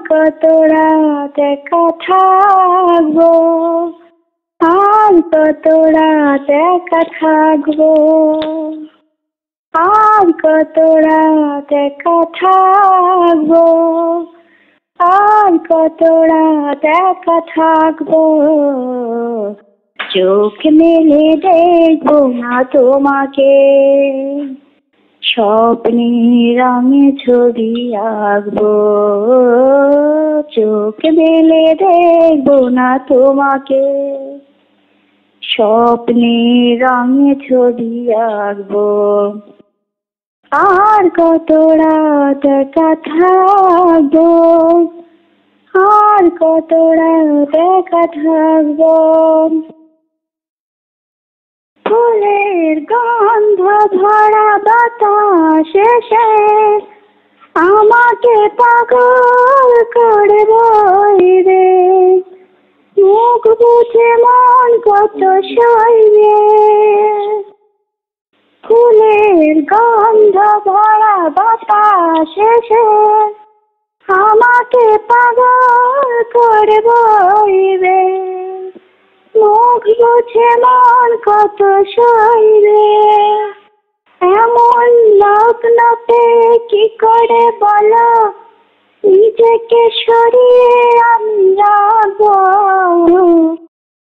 কত রাত একা থাকবো, আর কত রাত একা থাকবো, আর কত রাত একা থাকবো, আর কত রাত একা থাকবো। চোখ মেলে দেখবো না তোমাকে, স্বপ্নে রঙে ছবি আঁকবো। চোখ মেলে দেখবো না তোমাকে, স্বপ্নে রঙে ছবি আঁকবো। আর কত রাত একা থাকবো, আর কত রাত একা থাকবো। ফুলের গন্ধ ভরা বাতাস এসে আমাকে পাগল করে বইবে, মুখ বুঝে মন কত সইবে। ফুলের গন্ধ ভরা বাতাস এসে আমাকে পাগল করে বইবে, মুখ বুঝে মন কত সইবে। এমন লগ্ন পেয়ে কি করে বলো, নিজেকে সরিয়ে আমি রাখবো।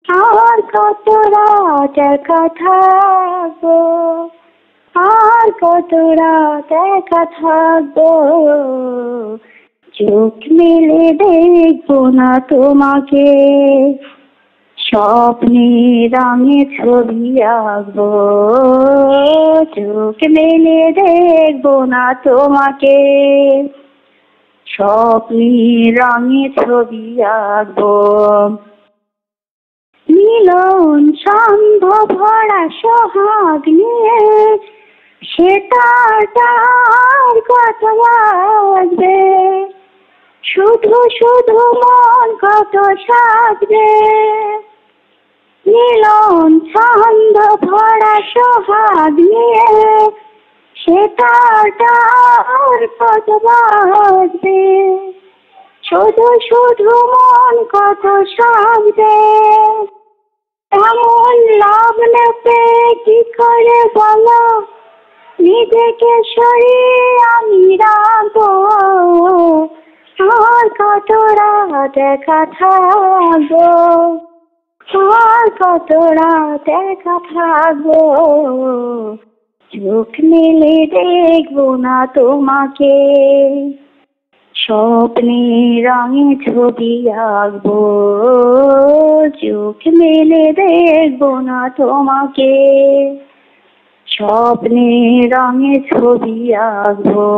আর কত রাত একা থাকবো, আর কত রাত একা থাকবো। চোখ মেলে দেখবো না তোমাকে, স্বপ্নে রঙে ছবি আঁকবো। চোখ মেলে দেখবো না তোমাকে, স্বপ্নে রঙে ছবি আঁকবো। মিলন ছন্দ ভরা সোহাগ নিয়ে সেটার কত বাজবে, শুধু শুধু মন কত সাজবে। মিলন ছন্দ ভরা সোহাগ নিয়ে সেটার কত বাজবে, শুধু শুধু মন কত সাজবে। এমন লগ্ন পেয়ে কি করে বলো, নিজেকে সরিয়ে আমি রাখবো। আর কত রাত একা থাকবো, আর কত রাত একা থাকবো। চোখ মেলে দেখবো না তোমাকে, স্বপ্নে রঙে ছবি আঁকবো। চোখ মেলে দেখবো না তোমাকে, স্বপ্নে রঙে ছবি আঁকবো।